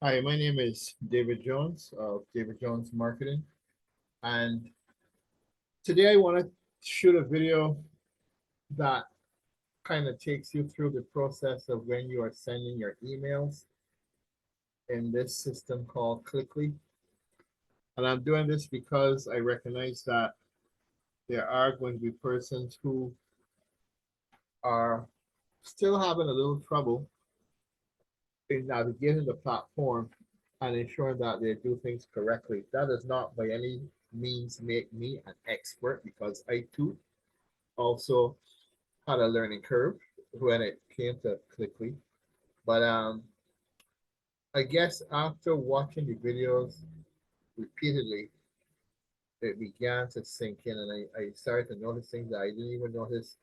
Hi, my name is David Jones of David Jones Marketing, and today I want to shoot a video that kind of takes you through the process of when you are sending your emails in this system called CLIQLY. And I'm doing this because I recognize that there are going to be persons who are still having a little trouble in navigating the platform and ensuring that they do things correctly. That does not by any means make me an expert because I too also had a learning curve when it came to CLIQLY. But I guess after watching the videos repeatedly, it began to sink in, and I started to notice things that I didn't even notice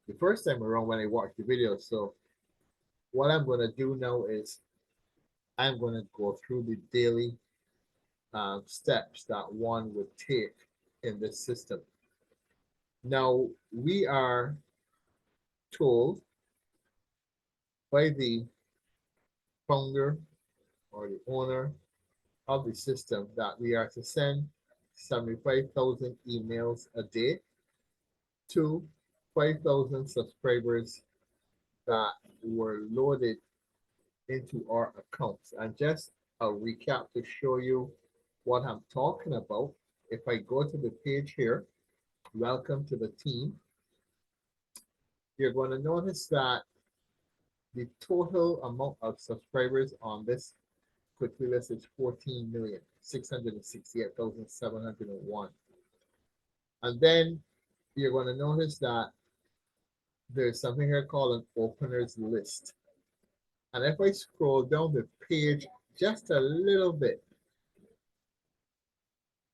the first time around when I watched the videos. So what I'm going to do now is I'm going to go through the daily steps that one would take in this system. Now, we are told by the founder or the owner of the system that we are to send 75,000 emails a day to 5,000 subscribers that were loaded into our accounts. And just a recap to show you what I'm talking about. If I go to the page here, welcome to the team, you're going to notice that the total amount of subscribers on this quickly list is 14,668,701. And then you're going to notice that there's something here called an openers list. And if I scroll down the page just a little bit,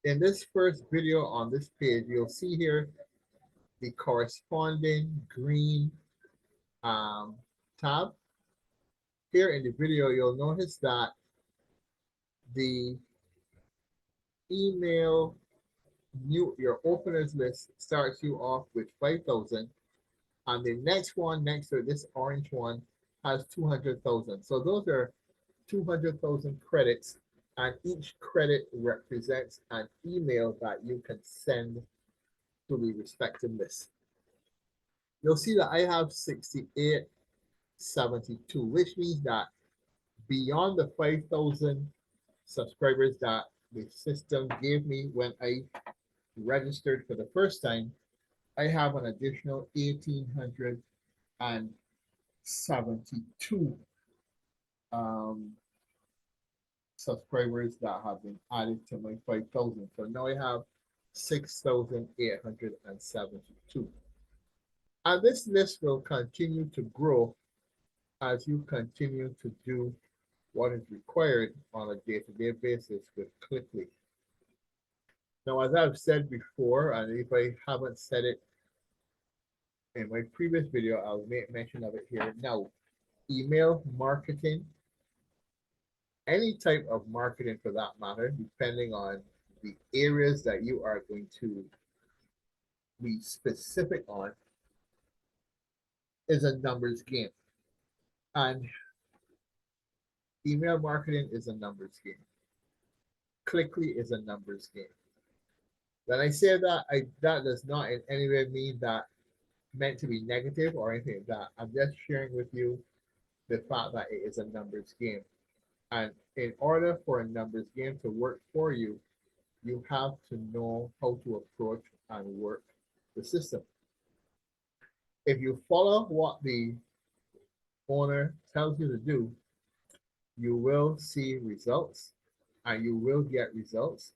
in this first video on this page, you'll see here the corresponding green tab. Here in the video, you'll notice that the email your openers list starts you off with 5,000, and the next one next to this orange one has 200,000. So those are 200,000 credits, and each credit represents an email that you can send to the respective list. You'll see that I have 6872, which means that beyond the 5,000 subscribers that the system gave me when I registered for the first time, I have an additional 1,872 um, subscribers that have been added to my 5,000. So now I have 6,872. And this list will continue to grow as you continue to do what is required on a day-to-day basis with CLIQLY. Now, as I've said before, and if I haven't said it in my previous video, I'll make mention of it here now. Email marketing, any type of marketing for that matter, depending on the areas that you are going to be specific on, is a numbers game. And email marketing is a numbers game. CLIQLY is a numbers game. When I say that, that does not in any way mean that meant to be negative or anything like that. I'm just sharing with you the fact that it is a numbers game. And in order for a numbers game to work for you, you have to know how to approach and work the system. If you follow what the owner tells you to do, you will see results and you will get results.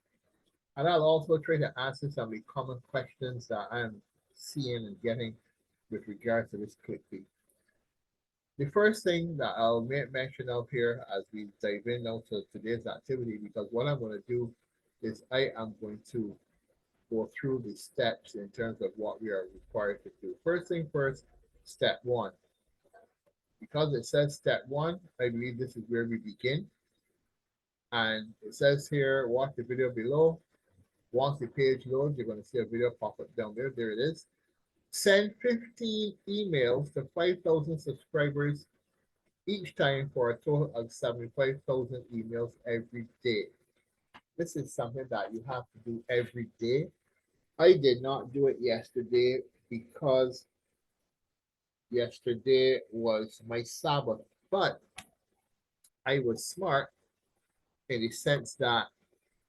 And I'll also try to answer some of the common questions that I'm seeing and getting with regards to this CLIQLY. The first thing that I'll make mention of here as we dive in now to today's activity, because what I'm going to do is I am going to go through the steps in terms of what we are required to do. First thing first, step one. Because it says step one, I believe this is where we begin. And it says here, watch the video below. Once the page loads, you're going to see a video pop up down there. There it is. Send 15 emails to 5,000 subscribers each time for a total of 75,000 emails every day. This is something that you have to do every day. I did not do it yesterday because yesterday was my Sabbath, but I was smart in the sense that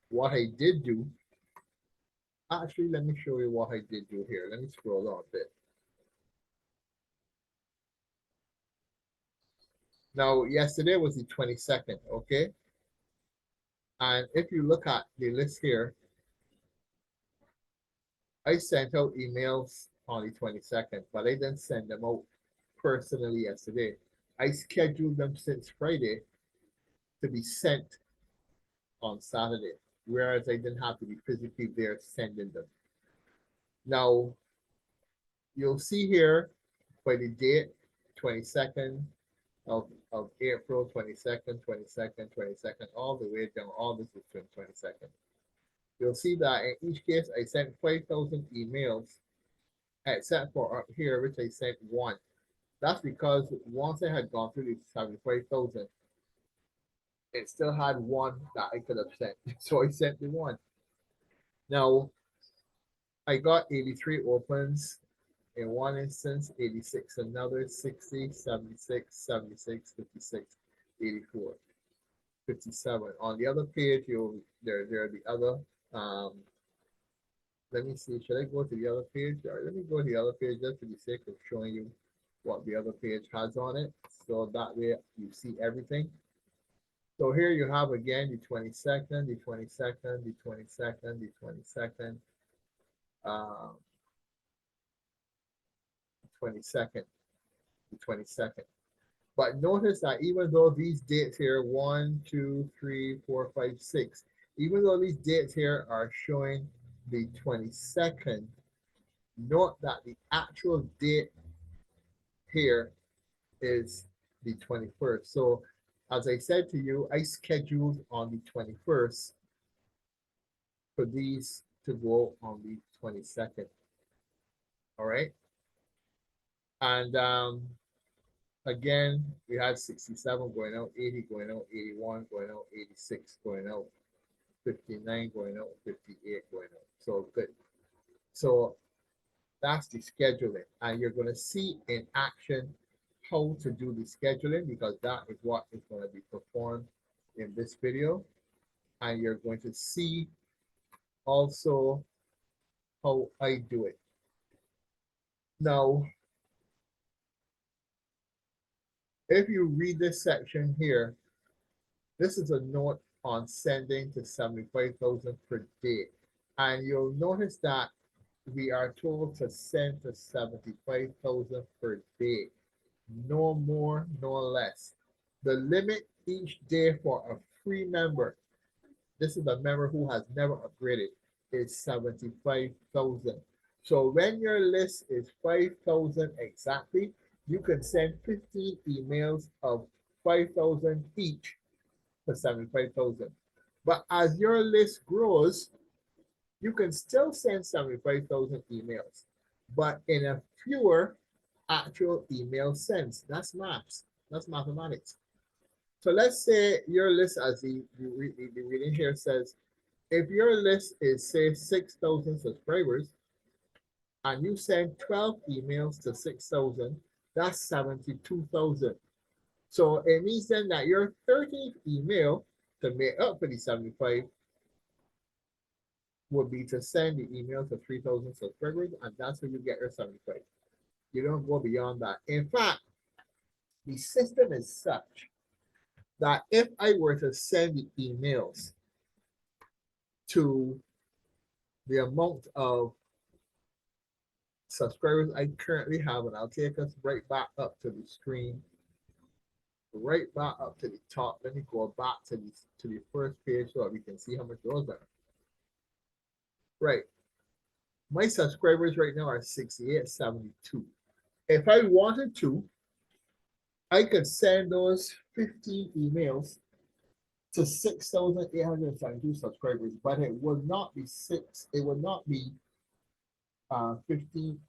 what I did do, actually, let me show you what I did do here. Let me scroll down a bit. Now, yesterday was the 22nd, okay? And if you look at the list here, I sent out emails on the 22nd, but I didn't send them out personally yesterday. I scheduled them since Friday to be sent on Saturday, whereas I didn't have to be physically there sending them. Now, you'll see here by the date, 22nd of April, 22nd, 22nd, 22nd, all the way down, all this is 22nd. You'll see that in each case, I sent 5,000 emails, except for up here, which I sent one. That's because once I had gone through the 75,000, it still had one that I could have sent. So I sent the one. Now, I got 83 opens in one instance, 86 another, 60, 76, 76, 56, 84, 57. On the other page, there are the other. Let me see, should I go to the other page? All right, let me go to the other page just for the sake of showing you what the other page has on it. So that way you see everything. So here you have again the 22nd, the 22nd, the 22nd, the 22nd, 22nd, the 22nd. But notice that even though these dates here, 1, 2, 3, 4, 5, 6, even though these dates here are showing the 22nd, note that the actual date here is the 21st. So as I said to you, I scheduled on the 21st for these to go on the 22nd. All right. And again, we had 67 going out, 80 going out, 81 going out, 86 going out, 59 going out, 58 going out. So good. So that's the scheduling. And you're going to see in action how to do the scheduling, because that is what is going to be performed in this video. And you're going to see also how I do it. Now, if you read this section here, this is a note on sending to 75,000 per day. And you'll notice that we are told to send to 75,000 per day. No more, no less. The limit each day for a free member, this is a member who has never upgraded, is 75,000. So when your list is 5,000 exactly, you can send 15 emails of 5,000 each for 75,000. But as your list grows, you can still send 75,000 emails, but in a fewer actual email sends. That's maths. That's mathematics. So let's say your list, as the reading here says, if your list is, say, 6,000 subscribers, and you send 12 emails to 6,000, that's 72,000. So it means then that your 13th email to make up for the 75 would be to send the email to 3,000 subscribers, and that's how you get your 75. You don't go beyond that. In fact, the system is such that if I were to send the emails to the amount of subscribers I currently have, and I'll take us right back up to the screen, right back up to the top. Let me go back to the first page so that we can see how much those are. Right. My subscribers right now are 6872. If I wanted to, I could send those 15 emails to 6,872 subscribers, but it would not be 15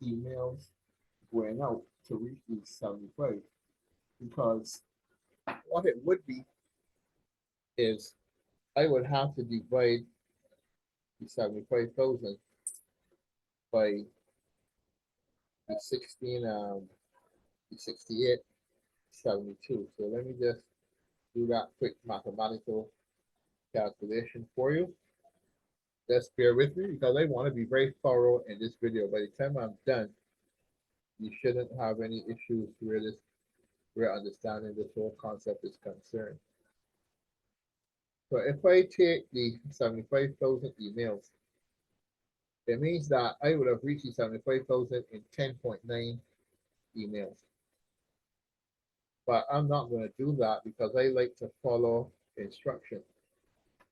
emails going out to reach these 75, because what it would be is I would have to divide the 75,000 by the 16, the 68, 72. So let me just do that quick mathematical calculation for you. Just bear with me because I want to be very thorough in this video. By the time I'm done, you shouldn't have any issues where understanding this whole concept is concerned. So if I take the 75,000 emails, it means that I would have reached the 75,000 in 10.9 emails. But I'm not going to do that because I like to follow instruction.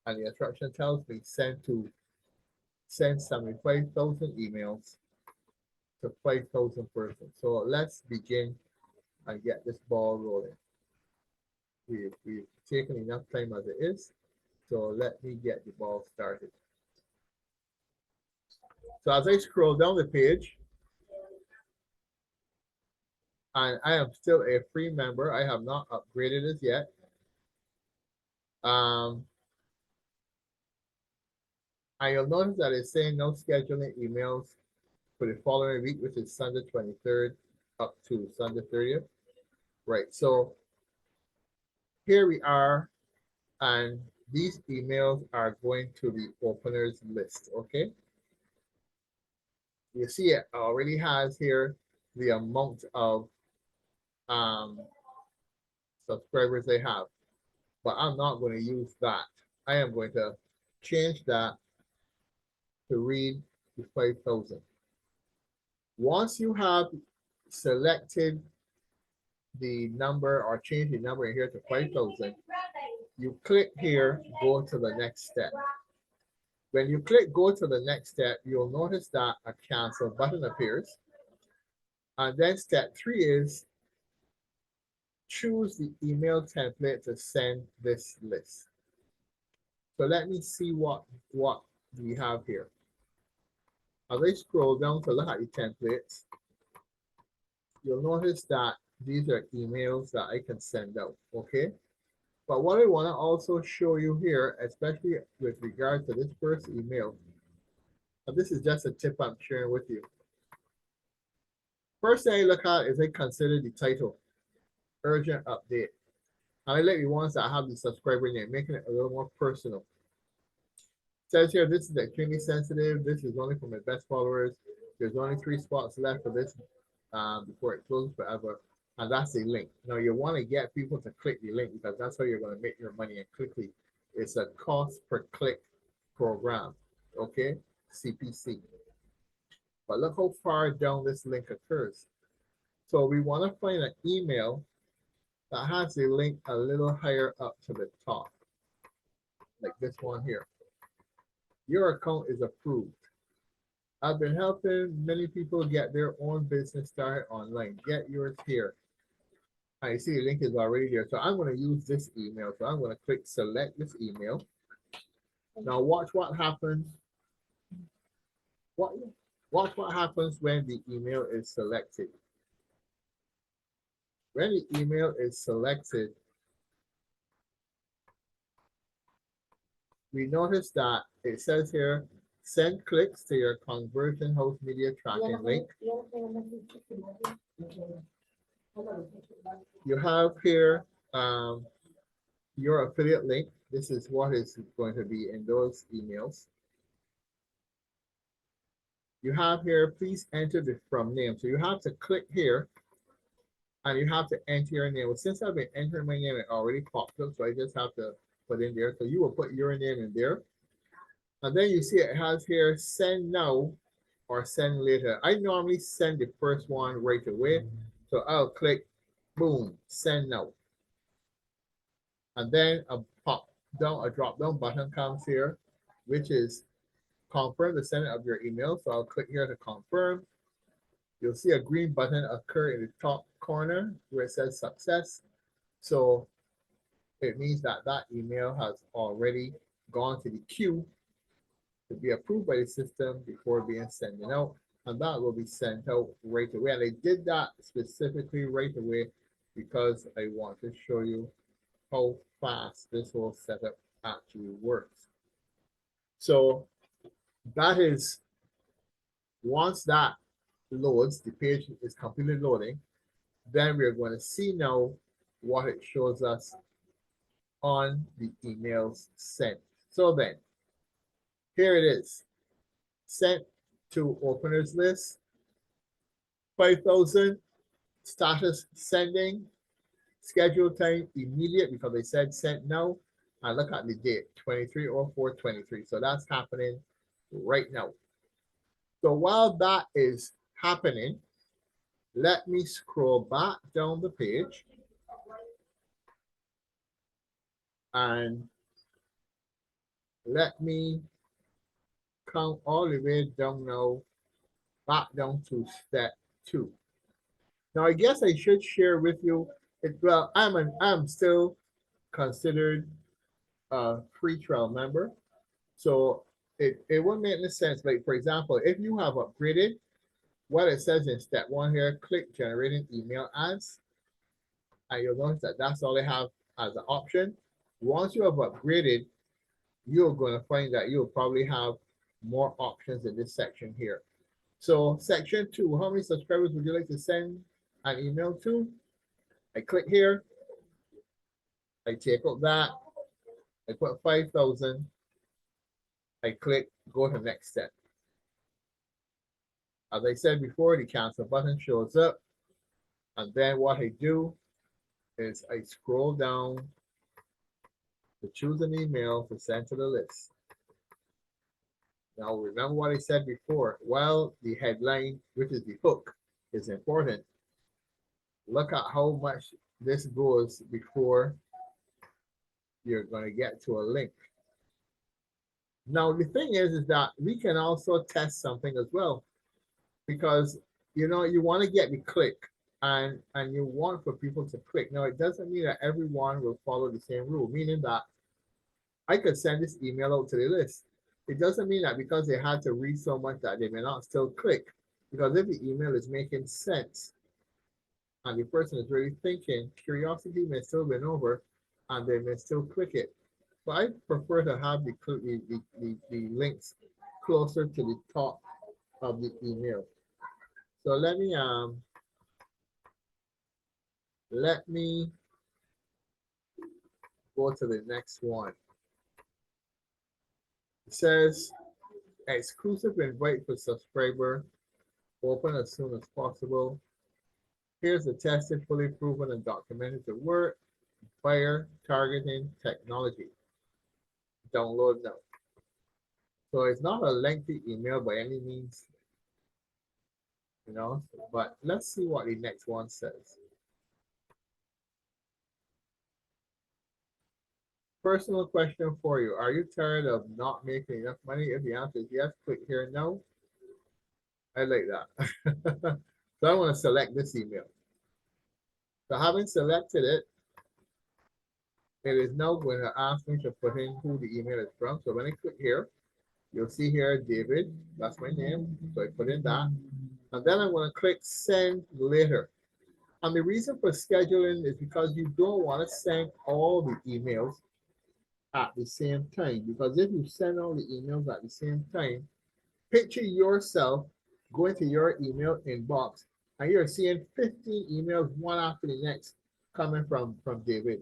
And the instruction tells me send 75,000 emails to 5,000 persons. So let's begin and get this ball rolling. We've taken enough time as it is. So let me get the ball started. So as I scroll down the page, and I am still a free member, I have not upgraded it yet. And you'll notice that it's saying no scheduling emails for the following week, which is Sunday 23rd up to Sunday 30th. Right, so here we are, and these emails are going to the openers list, okay? You see it already has here the amount of subscribers they have, but I'm not going to use that. I am going to change that to read the 5,000. Once you have selected the number or change the number here to 5,000, you click here, go to the next step. When you click go to the next step, you'll notice that a cancel button appears. And then step 3 is choose the email template to send this list. So let me see what we have here. As I scroll down to look at the templates, you'll notice that these are emails that I can send out, okay? But what I want to also show you here, especially with regard to this first email, and this is just a tip I'm sharing with you. First thing I look at is I consider the title, urgent update. And I like the ones that have the subscriber name, making it a little more personal. It says here, this is extremely sensitive. This is only for my best followers. There's only 3 spots left for this before it closes forever. And that's a link. Now you want to get people to click the link because that's how you're going to make your money. And Quickly, it's a cost per click program, okay? CPC. But look how far down this link occurs. So we want to find an email that has a link a little higher up to the top, like this one here. Your account is approved. I've been helping many people get their own business started online. Get yours here. I see the link is already there. So I'm going to use this email. So I'm going to click select this email. Now watch what happens. Watch what happens when the email is selected. When the email is selected, we notice that it says here, send clicks to your conversion host media tracking link. You have here your affiliate link. This is what is going to be in those emails. You have here, please enter the from name. So you have to click here and you have to enter your name. Well, since I've been entering my name, it already popped up. So I just have to put in there. So you will put your name in there. And then you see it has here, send now or send later. I normally send the first one right away. So I'll click, boom, send now. And then a drop down button comes here, which is confirm the sending of your email. So I'll click here to confirm. You'll see a green button occur in the top corner where it says success. So it means that that email has already gone to the queue to be approved by the system before being sent out. And that will be sent out right away. And I did that specifically right away because I want to show you how fast this whole setup actually works. So that is, once that loads, the page is completely loading, then we're going to see now what it shows us on the emails sent. So then, here it is, sent to openers list, 5,000, status sending, schedule time immediate because they said sent now. And look at the date, 23/04/23. So that's happening right now. So while that is happening, let me scroll back down the page and let me come all the way down now, back down to step 2. Now I guess I should share with you, well, I'm still considered a free trial member. So it wouldn't make any sense. Like for example, if you have upgraded, what it says in step 1 here, click generating email ads, and you'll notice that that's all they have as an option. Once you have upgraded, you're going to find that you'll probably have more options in this section here. So section 2, how many subscribers would you like to send an email to? I click here, I take out that, I put 5,000, I click go to next step. As I said before, the cancel button shows up, and then what I do is I scroll down to choose an email to send to the list. Now remember what I said before, while the headline, which is the hook, is important, look at how much this goes before you're going to get to a link. Now the thing is that we can also test something as well, because you want to get the click, and you want for people to click. Now it doesn't mean that everyone will follow the same rule, meaning that I could send this email out to the list. It doesn't mean that because they had to read so much that they may not still click, because if the email is making sense and the person is really thinking, curiosity may still win over and they may still click it. But I prefer to have the links closer to the top of the email. So let me go to the next one. It says exclusive invite for subscriber, open as soon as possible. Here's the tested, fully proven and documented to work buyer targeting technology. Download now. So it's not a lengthy email by any means, but let's see what the next one says. Personal question for you. Are you tired of not making enough money? If the answer is yes, click here now. I like that. So I want to select this email. So having selected it, it is now going to ask me to put in who the email is from. So when I click here, you'll see here, David, that's my name. So I put in that. And then I'm going to click send later. And the reason for scheduling is because you don't want to send all the emails at the same time. Because if you send all the emails at the same time, picture yourself going to your email inbox and you're seeing 15 emails one after the next coming from David.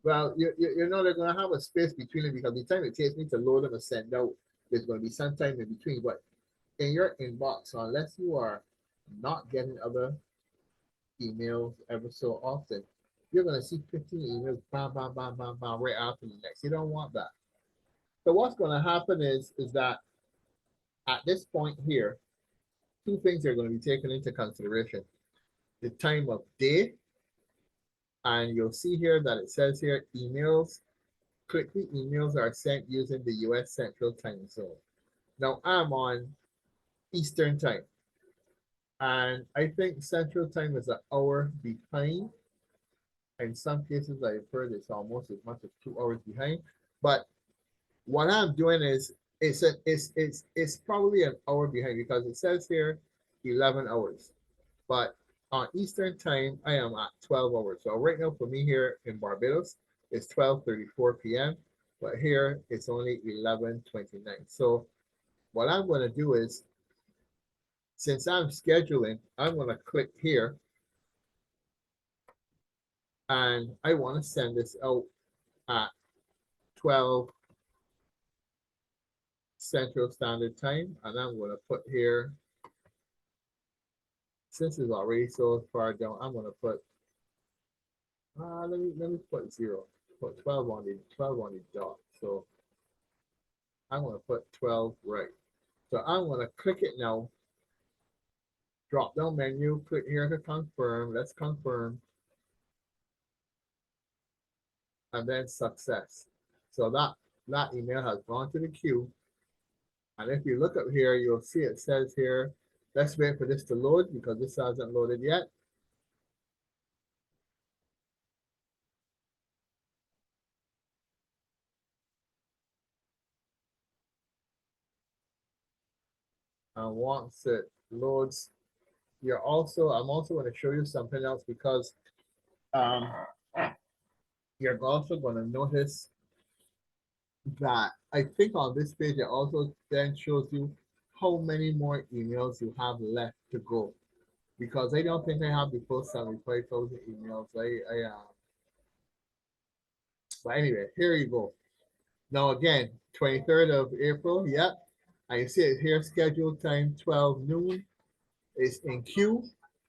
Well, you know they're going to have a space between it because the time it takes me to load them and send out, there's going to be some time in between. But in your inbox, so unless you are not getting other emails ever so often, you're going to see 15 emails, bam, bam, bam, bam, bam, right after the next. You don't want that. So what's going to happen is that at this point here, two things are going to be taken into consideration. The time of day, and you'll see here that it says here emails, CLIQLY emails are sent using the US Central Time Zone. Now I'm on Eastern Time, and I think Central Time is an hour behind. In some cases, I've heard it's almost as much as 2 hours behind. But what I'm doing is it's probably an hour behind because it says here 11 hours. But on Eastern time, I am at 12 hours. So right now for me here in Barbados, it's 12:34 p.m. But here it's only 11:29. So what I'm going to do is, since I'm scheduling, I'm going to click here and I want to send this out at 12 Central Standard Time. And I'm going to put here, since it's already so far down, I'm going to put, let me put 0. Put 12 on the dot. So I'm going to put 12 right. So I'm going to click it now. Drop down menu, click here to confirm. Let's confirm. And then success. So that email has gone to the queue. And if you look up here, you'll see it says here, let's wait for this to load because this hasn't loaded yet. And once it loads, I'm also going to show you something else because um, you're also going to notice that I think on this page, it also then shows you how many more emails you have left to go. Because I don't think I have the full 75,000 emails. But anyway, here you go. Now again, 23rd of April, yep. And you see it here, scheduled time 12 noon. It's in queue.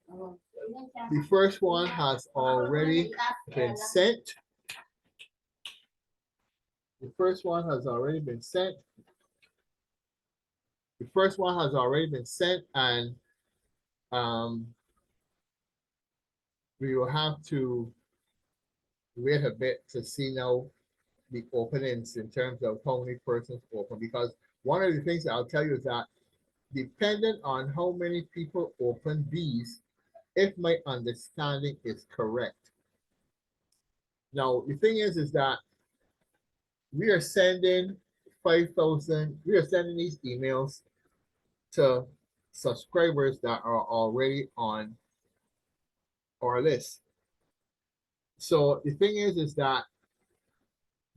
The first one has already been sent. The first one has already been sent. The first one has already been sent, and um, we will have to wait a bit to see now the openings in terms of how many persons open. Because one of the things that I'll tell you is that dependent on how many people open these, if my understanding is correct. Now, the thing is that we are sending 5,000, we are sending these emails to subscribers that are already on our list. So the thing is that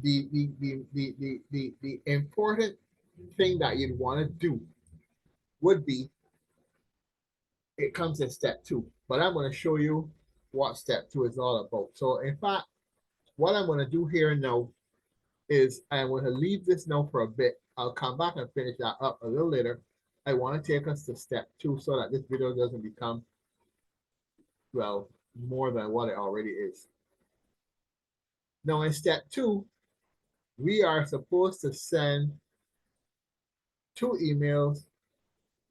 the important thing that you'd want to do would be, it comes in step 2, but I'm going to show you what step 2 is all about. So in fact, what I'm going to do here now is I'm going to leave this now for a bit. I'll come back and finish that up a little later. I want to take us to step 2 so that this video doesn't become, well, more than what it already is. Now in step 2, we are supposed to send 2 emails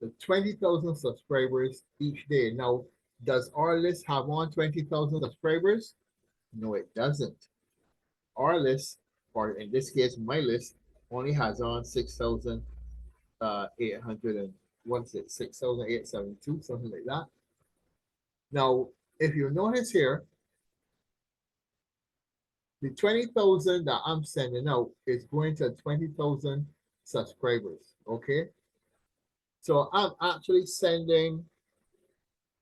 to 20,000 subscribers each day. Now, does our list have on 20,000 subscribers? No, it doesn't. Our list, or in this case, my list, only has on 6,800 and what's it, 6,872, something like that. Now, if you notice here, the 20,000 that I'm sending out is going to 20,000 subscribers, okay? So I'm actually sending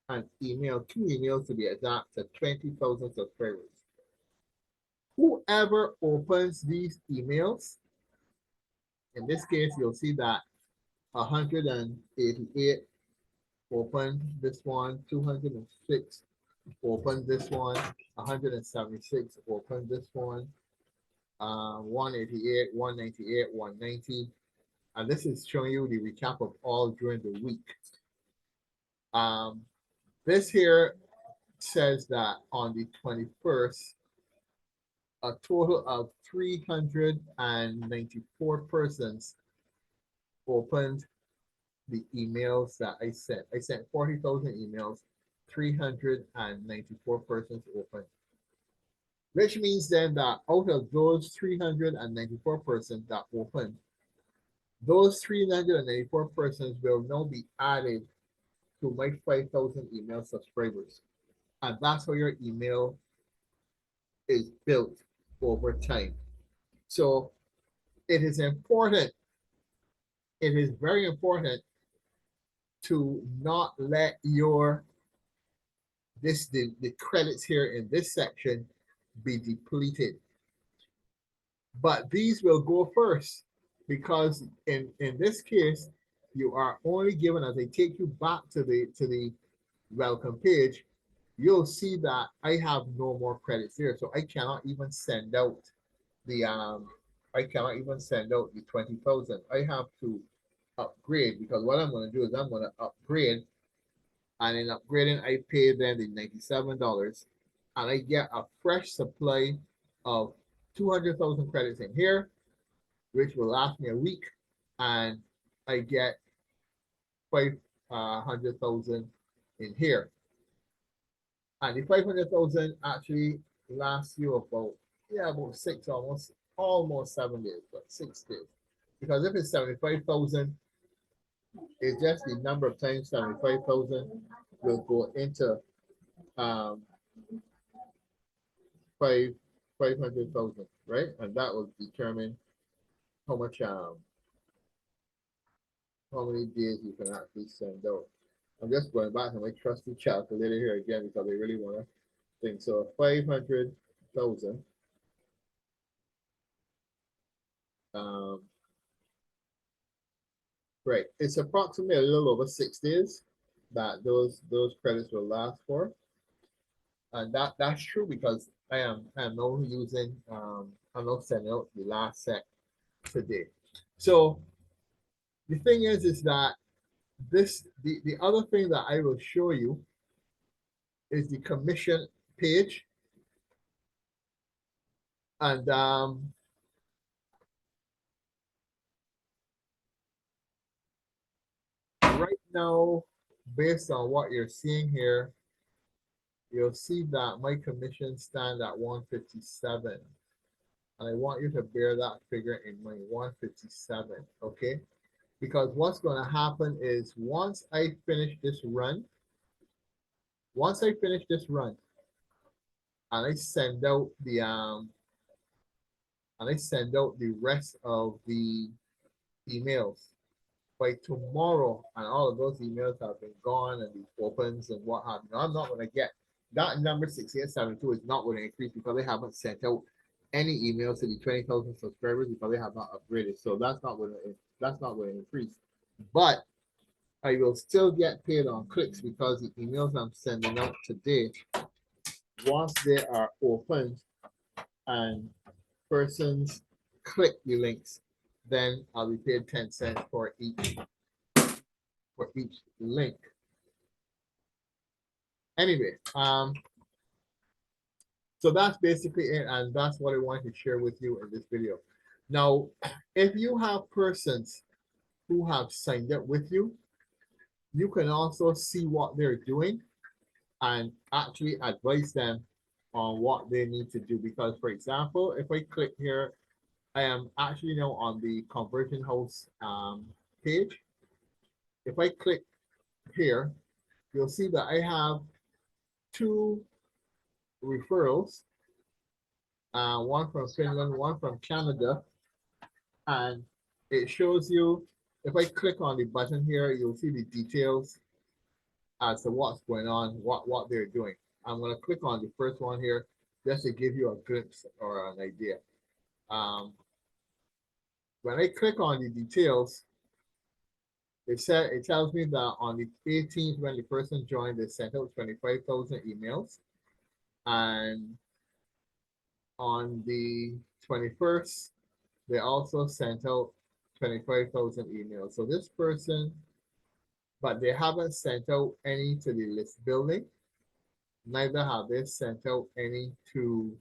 an email, 2 emails to be exact, to 20,000 subscribers. Whoever opens these emails, in this case, you'll see that 188 open this one, 206 open this one, 176 open this one, 188, 198, 190. And this is showing you the recap of all during the week. This here says that on the 21st, a total of 394 persons opened the emails that I sent. I sent 40,000 emails, 394 persons opened. Which means then that out of those 394 persons that opened, those 394 persons will now be added to my 5,000 email subscribers. And that's how your email is built over time. So it is important, it is very important to not let your the credits here in this section be depleted. But these will go first because in this case, you are only given, as they take you back to the welcome page, you'll see that I have no more credits there. So I cannot even send out the 20,000. I have to upgrade, because what I'm going to do is I'm going to upgrade, and in upgrading I pay them the $97, and I get a fresh supply of 200,000 credits in here, which will last me a week, and I get 500,000 in here. And the 500,000 actually lasts you about, yeah, about almost 7 days, but 6 days. Because if it's 75,000, it's just the number of times 75,000 will go into um 500,000, right? And that will determine how much how many days you can actually send out. I'm just going back to my trusty calculator here again because I really want to think. So 500,000 right. It's approximately a little over 6 days that those credits will last for. And that's true because I'm now using I'm now sending out the last set today. So the thing is that the other thing that I will show you is the commission page. And right now, based on what you're seeing here, you'll see that my commission stand at 157. And I want you to bear that figure in mind, 157, okay? Because what's going to happen is once I finish this run, and I send out the rest of the emails by tomorrow, and all of those emails have been gone and the opens and what have you. I'm not going to get that number 6872 is not going to increase because they haven't sent out any emails to the 20,000 subscribers because they have not upgraded. So that's not going to increase. But I will still get paid on clicks because the emails I'm sending out today, once they are opened and persons click the links, then I'll be paid 10 cents for each link. Anyway, so that's basically it, and that's what I wanted to share with you in this video. Now, if you have persons who have signed up with you, you can also see what they're doing and actually advise them on what they need to do. Because, for example, if I click here, I am actually now on the Conversion House page. If I click here, you'll see that I have 2 referrals, one from Finland, one from Canada, and it shows you, if I click on the button here, you'll see the details as to what's going on, what they're doing. I'm going to click on the first one here just to give you a glimpse or an idea. When I click on the details, it tells me that on the 18th, when the person joined, they sent out 25,000 emails, and on the 21st, they also sent out 25,000 emails. So this person, but they haven't sent out any to the list building, neither have they sent out any to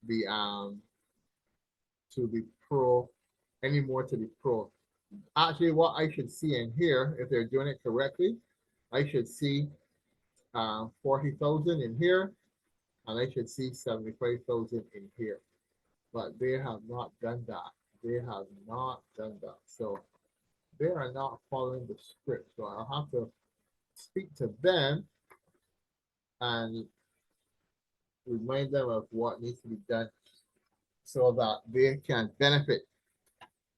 the pro, any more to the pro. Actually, what I should see in here, if they're doing it correctly, I should see 40,000 in here, and I should see 75,000 in here. But they have not done that. They have not done that. So they are not following the script. So I'll have to speak to them and remind them of what needs to be done so that they can benefit.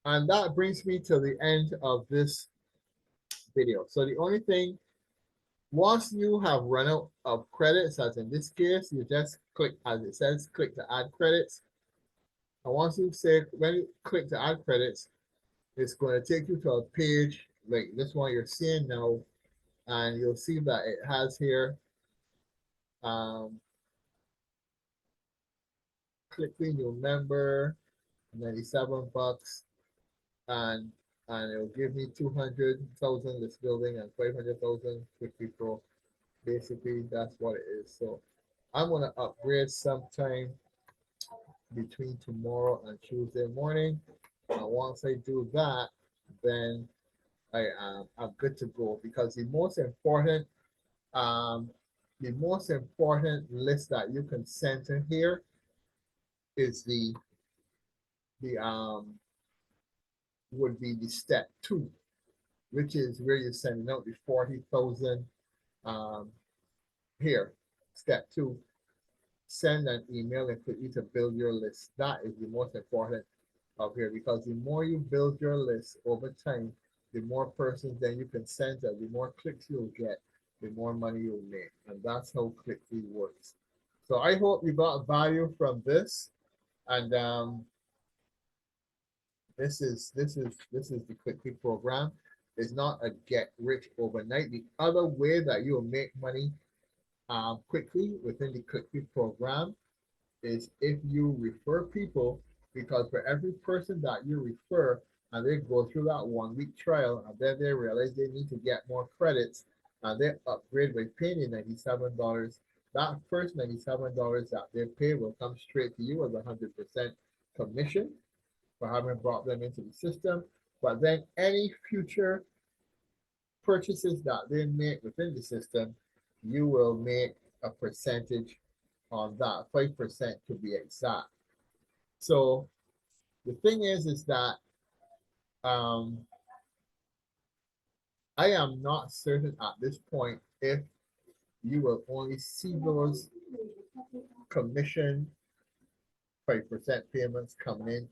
And that brings me to the end of this video. So the only thing Once you have run out of credits, as in this case, you just click, as it says, click to add credits. And once you say, when you click to add credits, it's going to take you to a page like this one you're seeing now, and you'll see that it has here, um, CLIQLY new member, 97 bucks, and it'll give me 200,000 this building and 500,000 50 Pro. Basically, that's what it is. So I'm gonna upgrade sometime between tomorrow and Tuesday morning. And once I do that, then I'm good to go, because um the most important list that you can send to here is the would be the step two, which is where you're sending out the 40,000 um here. Step two, send an email and click to build your list. That is the most important up here, because the more you build your list over time, the more persons then you can send to, the more clicks you'll get, the more money you'll make. And that's how CLIQLY works. So I hope you got value from this. And this is the CLIQLY program. It's not a get rich overnight. The other way that you'll make money quickly within the CLIQLY program is if you refer people, because for every person that you refer and they go through that 1 week trial and then they realize they need to get more credits and they upgrade by paying $97, that first $97 that they pay will come straight to you as 100% commission for having brought them into the system. But then any future purchases that they make within the system, you will make a percentage on that, 5% to be exact. So the thing is that um, I am not certain at this point if you will only see those commission 5% payments coming in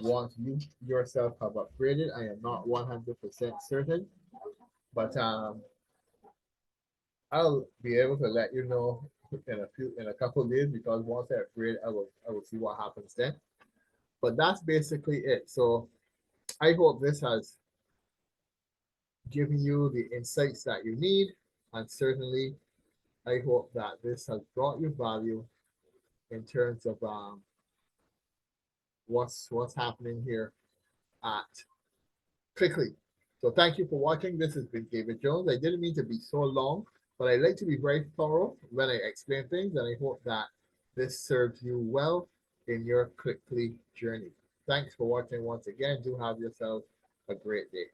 once you yourself have upgraded. I am not 100% certain, but I'll be able to let you know in a couple of days, because once I upgrade, I will see what happens then. But that's basically it. So I hope this has given you the insights that you need, and certainly I hope that this has brought you value in terms of what's happening here at CLIQLY. So thank you for watching. This has been David Jones. I didn't mean to be so long, but I like to be very thorough when I explain things, and I hope that this serves you well in your CLIQLY journey. Thanks for watching once again. Do have yourself a great day.